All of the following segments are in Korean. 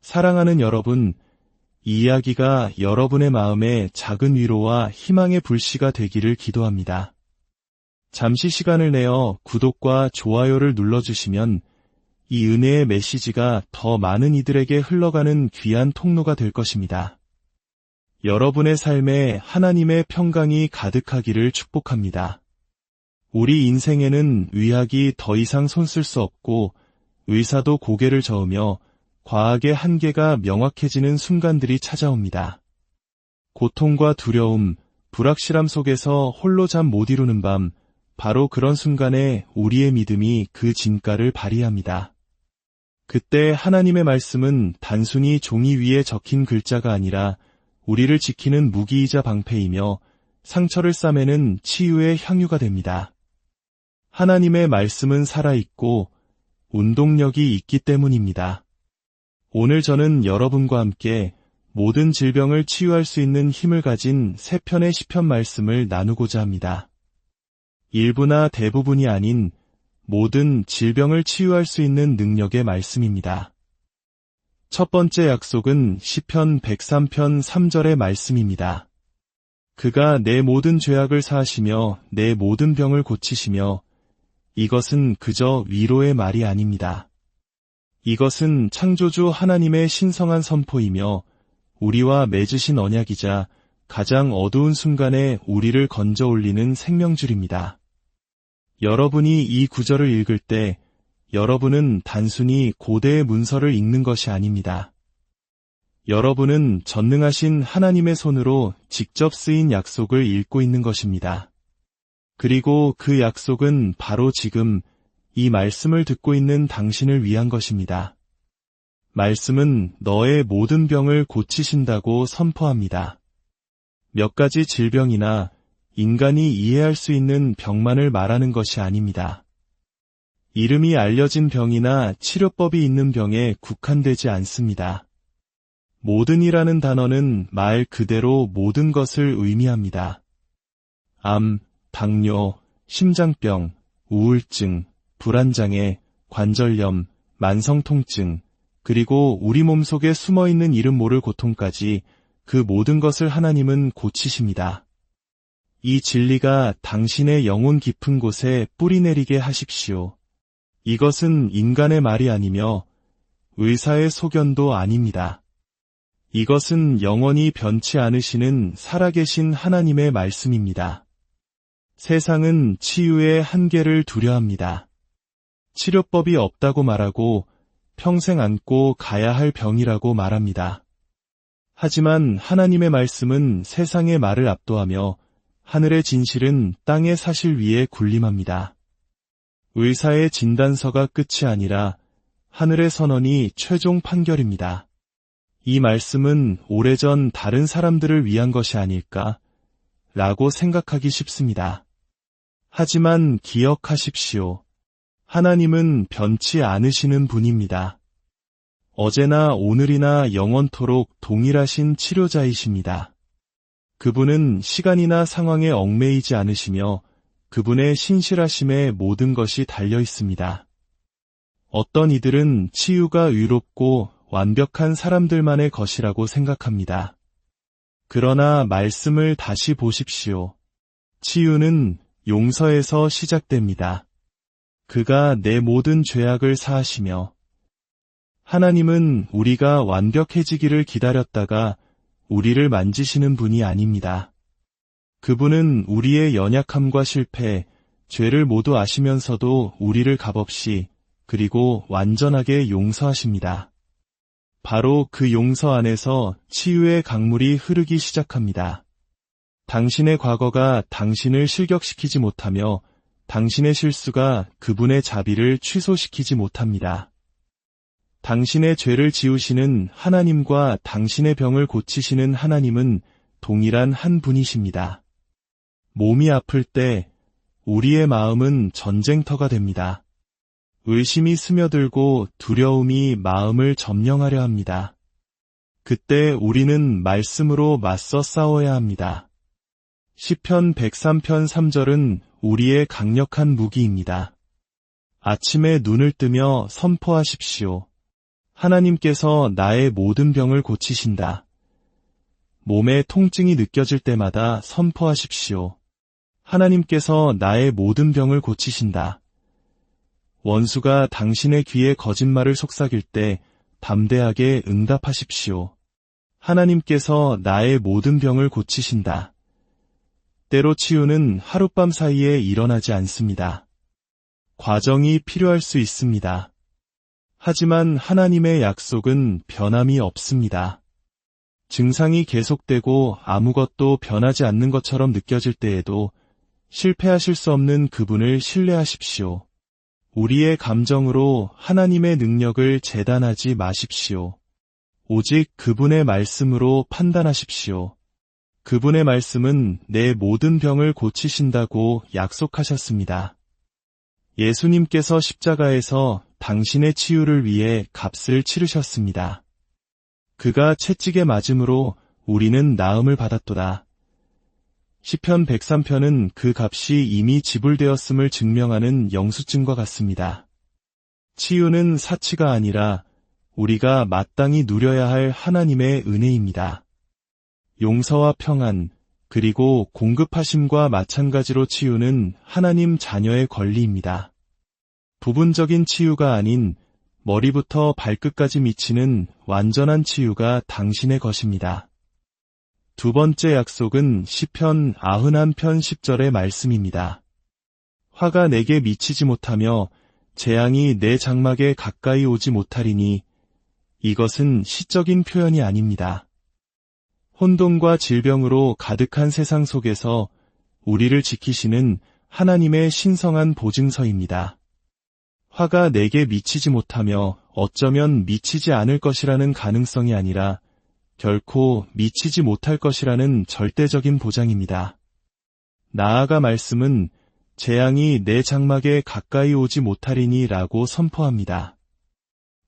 사랑하는 여러분, 이 이야기가 여러분의 마음에 작은 위로와 희망의 불씨가 되기를 기도합니다. 잠시 시간을 내어 구독과 좋아요를 눌러주시면 이 은혜의 메시지가 더 많은 이들에게 흘러가는 귀한 통로가 될 것입니다. 여러분의 삶에 하나님의 평강이 가득하기를 축복합니다. 우리 인생에는 의학이 더 이상 손쓸 수 없고 의사도 고개를 저으며 과학의 한계가 명확해지는 순간들이 찾아옵니다. 고통과 두려움, 불확실함 속에서 홀로 잠 못 이루는 밤, 바로 그런 순간에 우리의 믿음이 그 진가를 발휘합니다. 그때 하나님의 말씀은 단순히 종이 위에 적힌 글자가 아니라 우리를 지키는 무기이자 방패이며 상처를 싸매는 치유의 향유가 됩니다. 하나님의 말씀은 살아있고 운동력이 있기 때문입니다. 오늘 저는 여러분과 함께 모든 질병을 치유할 수 있는 힘을 가진 세 편의 시편 말씀을 나누고자 합니다. 일부나 대부분이 아닌 모든 질병을 치유할 수 있는 능력의 말씀입니다. 첫 번째 약속은 시편 103편 3절의 말씀입니다. 그가 내 모든 죄악을 사하시며 내 모든 병을 고치시며 이것은 그저 위로의 말이 아닙니다. 이것은 창조주 하나님의 신성한 선포이며 우리와 맺으신 언약이자 가장 어두운 순간에 우리를 건져 올리는 생명줄입니다. 여러분이 이 구절을 읽을 때 여러분은 단순히 고대의 문서를 읽는 것이 아닙니다. 여러분은 전능하신 하나님의 손으로 직접 쓰인 약속을 읽고 있는 것입니다. 그리고 그 약속은 바로 지금 이 말씀을 듣고 있는 당신을 위한 것입니다. 말씀은 너의 모든 병을 고치신다고 선포합니다. 몇 가지 질병이나 인간이 이해할 수 있는 병만을 말하는 것이 아닙니다. 이름이 알려진 병이나 치료법이 있는 병에 국한되지 않습니다. 모든이라는 단어는 말 그대로 모든 것을 의미합니다. 암, 당뇨, 심장병, 우울증, 불안장애, 관절염, 만성통증, 그리고 우리 몸속에 숨어있는 이름 모를 고통까지 그 모든 것을 하나님은 고치십니다. 이 진리가 당신의 영혼 깊은 곳에 뿌리내리게 하십시오. 이것은 인간의 말이 아니며 의사의 소견도 아닙니다. 이것은 영원히 변치 않으시는 살아계신 하나님의 말씀입니다. 세상은 치유의 한계를 두려워합니다. 치료법이 없다고 말하고 평생 안고 가야 할 병이라고 말합니다. 하지만 하나님의 말씀은 세상의 말을 압도하며 하늘의 진실은 땅의 사실 위에 군림합니다. 의사의 진단서가 끝이 아니라 하늘의 선언이 최종 판결입니다. 이 말씀은 오래전 다른 사람들을 위한 것이 아닐까? 라고 생각하기 쉽습니다. 하지만 기억하십시오. 하나님은 변치 않으시는 분입니다. 어제나 오늘이나 영원토록 동일하신 치료자이십니다. 그분은 시간이나 상황에 얽매이지 않으시며 그분의 신실하심에 모든 것이 달려 있습니다. 어떤 이들은 치유가 의롭고 완벽한 사람들만의 것이라고 생각합니다. 그러나 말씀을 다시 보십시오. 치유는 용서에서 시작됩니다. 그가 내 모든 죄악을 사하시며 하나님은 우리가 완벽해지기를 기다렸다가 우리를 만지시는 분이 아닙니다. 그분은 우리의 연약함과 실패, 죄를 모두 아시면서도 우리를 값없이 그리고 완전하게 용서하십니다. 바로 그 용서 안에서 치유의 강물이 흐르기 시작합니다. 당신의 과거가 당신을 실격시키지 못하며 당신의 실수가 그분의 자비를 취소시키지 못합니다. 당신의 죄를 지우시는 하나님과 당신의 병을 고치시는 하나님은 동일한 한 분이십니다. 몸이 아플 때 우리의 마음은 전쟁터가 됩니다. 의심이 스며들고 두려움이 마음을 점령하려 합니다. 그때 우리는 말씀으로 맞서 싸워야 합니다. 시편 103편 3절은 우리의 강력한 무기입니다. 아침에 눈을 뜨며 선포하십시오. 하나님께서 나의 모든 병을 고치신다. 몸에 통증이 느껴질 때마다 선포하십시오. 하나님께서 나의 모든 병을 고치신다. 원수가 당신의 귀에 거짓말을 속삭일 때 담대하게 응답하십시오. 하나님께서 나의 모든 병을 고치신다. 때로 치유는 하룻밤 사이에 일어나지 않습니다. 과정이 필요할 수 있습니다. 하지만 하나님의 약속은 변함이 없습니다. 증상이 계속되고 아무것도 변하지 않는 것처럼 느껴질 때에도 실패하실 수 없는 그분을 신뢰하십시오. 우리의 감정으로 하나님의 능력을 재단하지 마십시오. 오직 그분의 말씀으로 판단하십시오. 그분의 말씀은 내 모든 병을 고치신다고 약속하셨습니다. 예수님께서 십자가에서 당신의 치유를 위해 값을 치르셨습니다. 그가 채찍에 맞음으로 우리는 나음을 받았도다. 시편 103편은 그 값이 이미 지불되었음을 증명하는 영수증과 같습니다. 치유는 사치가 아니라 우리가 마땅히 누려야 할 하나님의 은혜입니다. 용서와 평안, 그리고 공급하심과 마찬가지로 치유는 하나님 자녀의 권리입니다. 부분적인 치유가 아닌 머리부터 발끝까지 미치는 완전한 치유가 당신의 것입니다. 두 번째 약속은 시편 91편 10절의 말씀입니다. 화가 내게 미치지 못하며 재앙이 내 장막에 가까이 오지 못하리니 이것은 시적인 표현이 아닙니다. 혼돈과 질병으로 가득한 세상 속에서 우리를 지키시는 하나님의 신성한 보증서입니다. 화가 내게 미치지 못하며 어쩌면 미치지 않을 것이라는 가능성이 아니라 결코 미치지 못할 것이라는 절대적인 보장입니다. 나아가 말씀은 재앙이 내 장막에 가까이 오지 못하리니 라고 선포합니다.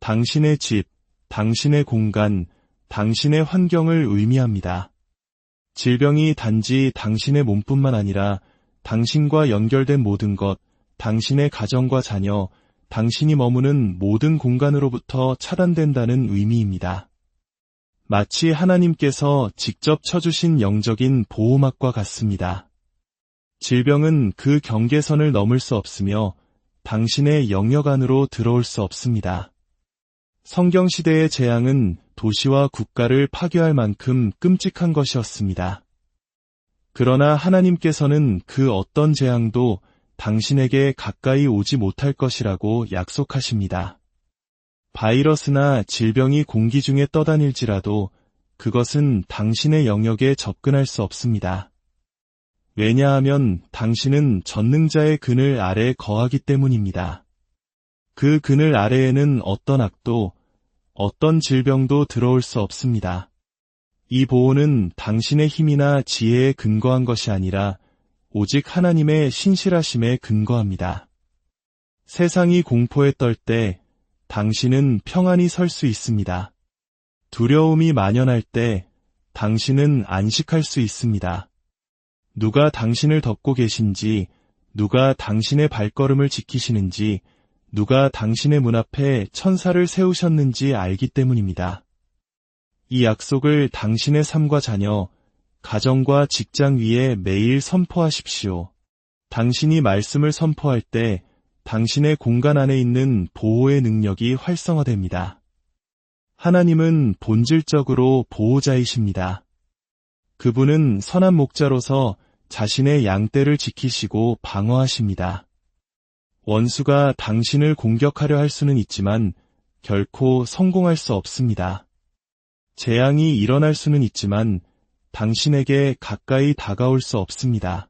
당신의 집, 당신의 공간, 당신의 환경을 의미합니다. 질병이 단지 당신의 몸뿐만 아니라 당신과 연결된 모든 것, 당신의 가정과 자녀, 당신이 머무는 모든 공간으로부터 차단된다는 의미입니다. 마치 하나님께서 직접 쳐주신 영적인 보호막과 같습니다. 질병은 그 경계선을 넘을 수 없으며 당신의 영역 안으로 들어올 수 없습니다. 성경시대의 재앙은 도시와 국가를 파괴할 만큼 끔찍한 것이었습니다. 그러나 하나님께서는 그 어떤 재앙도 당신에게 가까이 오지 못할 것이라고 약속하십니다. 바이러스나 질병이 공기 중에 떠다닐지라도 그것은 당신의 영역에 접근할 수 없습니다. 왜냐하면 당신은 전능자의 그늘 아래 거하기 때문입니다. 그 그늘 아래에는 어떤 악도, 어떤 질병도 들어올 수 없습니다. 이 보호는 당신의 힘이나 지혜에 근거한 것이 아니라 오직 하나님의 신실하심에 근거합니다. 세상이 공포에 떨 때 당신은 평안히 설 수 있습니다. 두려움이 만연할 때 당신은 안식할 수 있습니다. 누가 당신을 덮고 계신지, 누가 당신의 발걸음을 지키시는지, 누가 당신의 문 앞에 천사를 세우셨는지 알기 때문입니다. 이 약속을 당신의 삶과 자녀, 가정과 직장 위에 매일 선포하십시오. 당신이 말씀을 선포할 때 당신의 공간 안에 있는 보호의 능력이 활성화됩니다. 하나님은 본질적으로 보호자이십니다. 그분은 선한 목자로서 자신의 양떼를 지키시고 방어하십니다. 원수가 당신을 공격하려 할 수는 있지만 결코 성공할 수 없습니다. 재앙이 일어날 수는 있지만 당신에게 가까이 다가올 수 없습니다.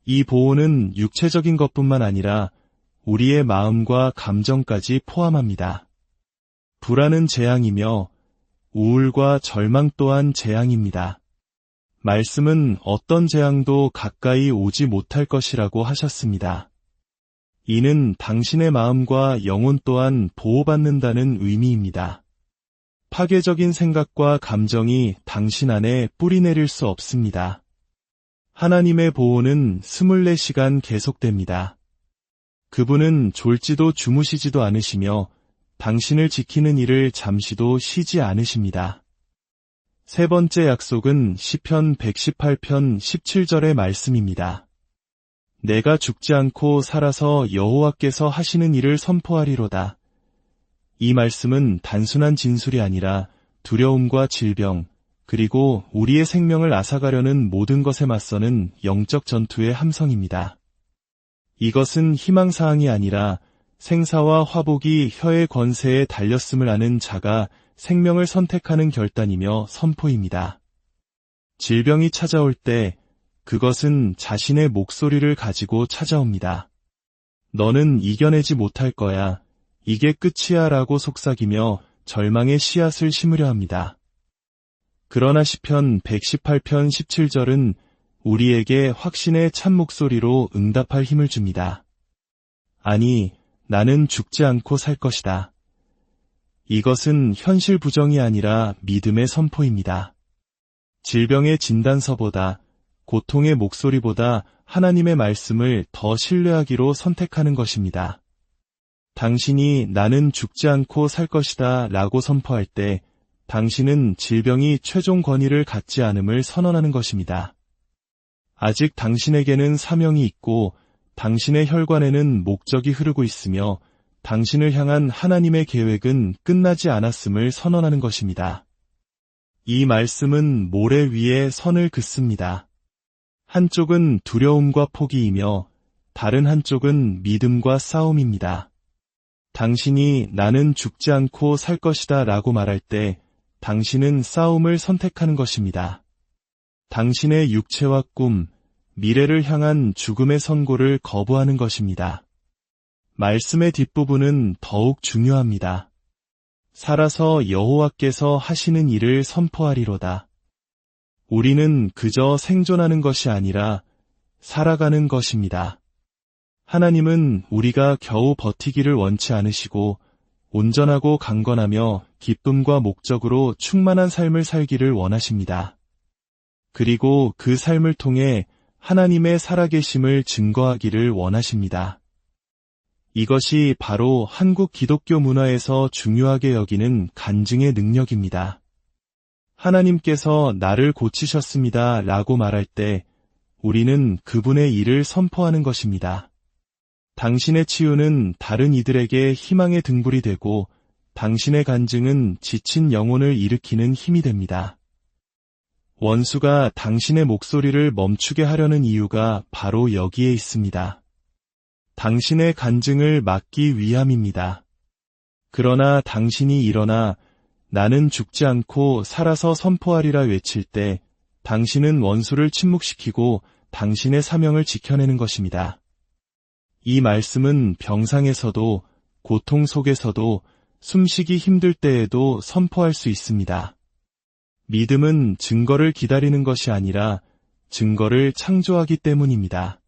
이 보호는 육체적인 것뿐만 아니라 우리의 마음과 감정까지 포함합니다. 불안은 재앙이며 우울과 절망 또한 재앙입니다. 말씀은 어떤 재앙도 가까이 오지 못할 것이라고 하셨습니다. 이는 당신의 마음과 영혼 또한 보호받는다는 의미입니다. 파괴적인 생각과 감정이 당신 안에 뿌리내릴 수 없습니다. 하나님의 보호는 24시간 계속됩니다. 그분은 졸지도 주무시지도 않으시며 당신을 지키는 일을 잠시도 쉬지 않으십니다. 세 번째 약속은 시편 118편 17절의 말씀입니다. 내가 죽지 않고 살아서 여호와께서 하시는 일을 선포하리로다. 이 말씀은 단순한 진술이 아니라 두려움과 질병, 그리고 우리의 생명을 앗아가려는 모든 것에 맞서는 영적 전투의 함성입니다. 이것은 희망사항이 아니라 생사와 화복이 혀의 권세에 달렸음을 아는 자가 생명을 선택하는 결단이며 선포입니다. 질병이 찾아올 때 그것은 자신의 목소리를 가지고 찾아옵니다. 너는 이겨내지 못할 거야. 이게 끝이야 라고 속삭이며 절망의 씨앗을 심으려 합니다. 그러나 시편 118편 17절은 우리에게 확신의 참 목소리로 응답할 힘을 줍니다. 아니, 나는 죽지 않고 살 것이다. 이것은 현실 부정이 아니라 믿음의 선포입니다. 질병의 진단서보다, 고통의 목소리보다 하나님의 말씀을 더 신뢰하기로 선택하는 것입니다. 당신이 나는 죽지 않고 살 것이다 라고 선포할 때 당신은 질병이 최종 권위를 갖지 않음을 선언하는 것입니다. 아직 당신에게는 사명이 있고 당신의 혈관에는 목적이 흐르고 있으며 당신을 향한 하나님의 계획은 끝나지 않았음을 선언하는 것입니다. 이 말씀은 모래 위에 선을 긋습니다. 한쪽은 두려움과 포기이며 다른 한쪽은 믿음과 싸움입니다. 당신이 나는 죽지 않고 살 것이다 라고 말할 때 당신은 싸움을 선택하는 것입니다. 당신의 육체와 꿈, 미래를 향한 죽음의 선고를 거부하는 것입니다. 말씀의 뒷부분은 더욱 중요합니다. 살아서 여호와께서 하시는 일을 선포하리로다. 우리는 그저 생존하는 것이 아니라 살아가는 것입니다. 하나님은 우리가 겨우 버티기를 원치 않으시고 온전하고 강건하며 기쁨과 목적으로 충만한 삶을 살기를 원하십니다. 그리고 그 삶을 통해 하나님의 살아계심을 증거하기를 원하십니다. 이것이 바로 한국 기독교 문화에서 중요하게 여기는 간증의 능력입니다. 하나님께서 나를 고치셨습니다 라고 말할 때 우리는 그분의 일을 선포하는 것입니다. 당신의 치유는 다른 이들에게 희망의 등불이 되고 당신의 간증은 지친 영혼을 일으키는 힘이 됩니다. 원수가 당신의 목소리를 멈추게 하려는 이유가 바로 여기에 있습니다. 당신의 간증을 막기 위함입니다. 그러나 당신이 일어나 나는 죽지 않고 살아서 선포하리라 외칠 때 당신은 원수를 침묵시키고 당신의 사명을 지켜내는 것입니다. 이 말씀은 병상에서도 고통 속에서도 숨쉬기 힘들 때에도 선포할 수 있습니다. 믿음은 증거를 기다리는 것이 아니라 증거를 창조하기 때문입니다.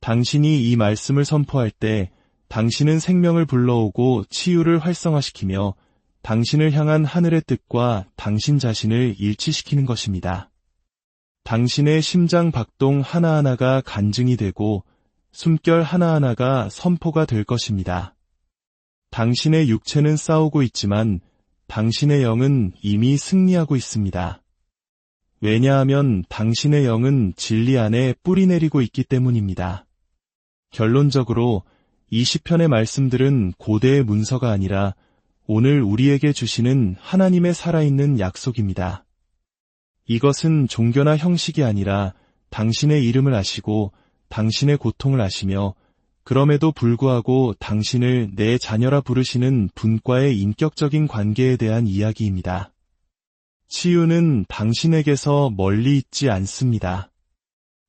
당신이 이 말씀을 선포할 때 당신은 생명을 불러오고 치유를 활성화시키며 당신을 향한 하늘의 뜻과 당신 자신을 일치시키는 것입니다. 당신의 심장 박동 하나하나가 간증이 되고 숨결 하나하나가 선포가 될 것입니다. 당신의 육체는 싸우고 있지만 당신의 영은 이미 승리하고 있습니다. 왜냐하면 당신의 영은 진리 안에 뿌리내리고 있기 때문입니다. 결론적으로 이 시편의 말씀들은 고대의 문서가 아니라 오늘 우리에게 주시는 하나님의 살아있는 약속입니다. 이것은 종교나 형식이 아니라 당신의 이름을 아시고 당신의 고통을 아시며 그럼에도 불구하고 당신을 내 자녀라 부르시는 분과의 인격적인 관계에 대한 이야기입니다. 치유는 당신에게서 멀리 있지 않습니다.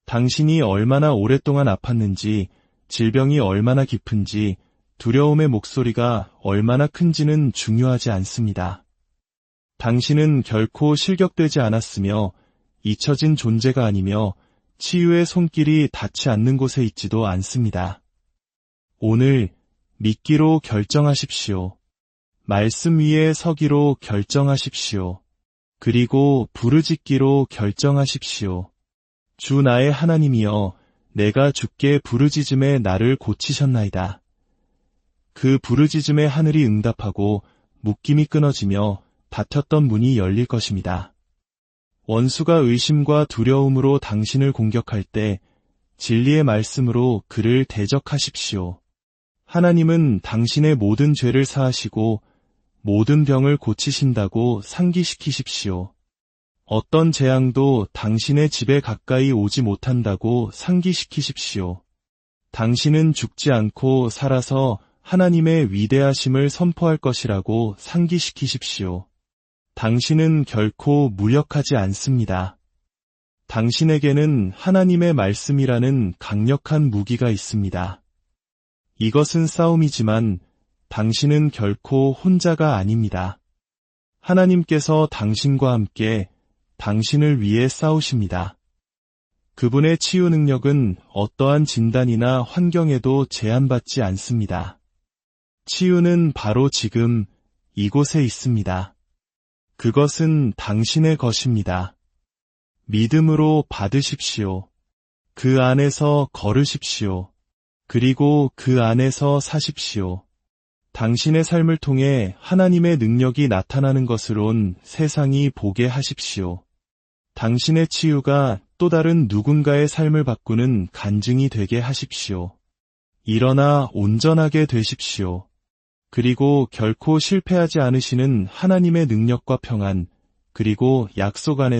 당신이 얼마나 오랫동안 아팠는지, 질병이 얼마나 깊은지, 두려움의 목소리가 얼마나 큰지는 중요하지 않습니다. 당신은 결코 실격되지 않았으며 잊혀진 존재가 아니며 치유의 손길이 닿지 않는 곳에 있지도 않습니다. 오늘 믿기로 결정하십시오. 말씀 위에 서기로 결정하십시오. 그리고 부르짖기로 결정하십시오. 주 나의 하나님이여, 내가 주께 부르짖음에 나를 고치셨나이다. 그 부르짖음에 하늘이 응답하고 묶임이 끊어지며 닫혔던 문이 열릴 것입니다. 원수가 의심과 두려움으로 당신을 공격할 때 진리의 말씀으로 그를 대적하십시오. 하나님은 당신의 모든 죄를 사하시고 모든 병을 고치신다고 상기시키십시오. 어떤 재앙도 당신의 집에 가까이 오지 못한다고 상기시키십시오. 당신은 죽지 않고 살아서 하나님의 위대하심을 선포할 것이라고 상기시키십시오. 당신은 결코 무력하지 않습니다. 당신에게는 하나님의 말씀이라는 강력한 무기가 있습니다. 이것은 싸움이지만 당신은 결코 혼자가 아닙니다. 하나님께서 당신과 함께 당신을 위해 싸우십니다. 그분의 치유 능력은 어떠한 진단이나 환경에도 제한받지 않습니다. 치유는 바로 지금 이곳에 있습니다. 그것은 당신의 것입니다. 믿음으로 받으십시오. 그 안에서 걸으십시오. 그리고 그 안에서 사십시오. 당신의 삶을 통해 하나님의 능력이 나타나는 것으론 세상이 보게 하십시오. 당신의 치유가 또 다른 누군가의 삶을 바꾸는 간증이 되게 하십시오. 일어나 온전하게 되십시오. 그리고 결코 실패하지 않으시는 하나님의 능력과 평안, 그리고 약속 안에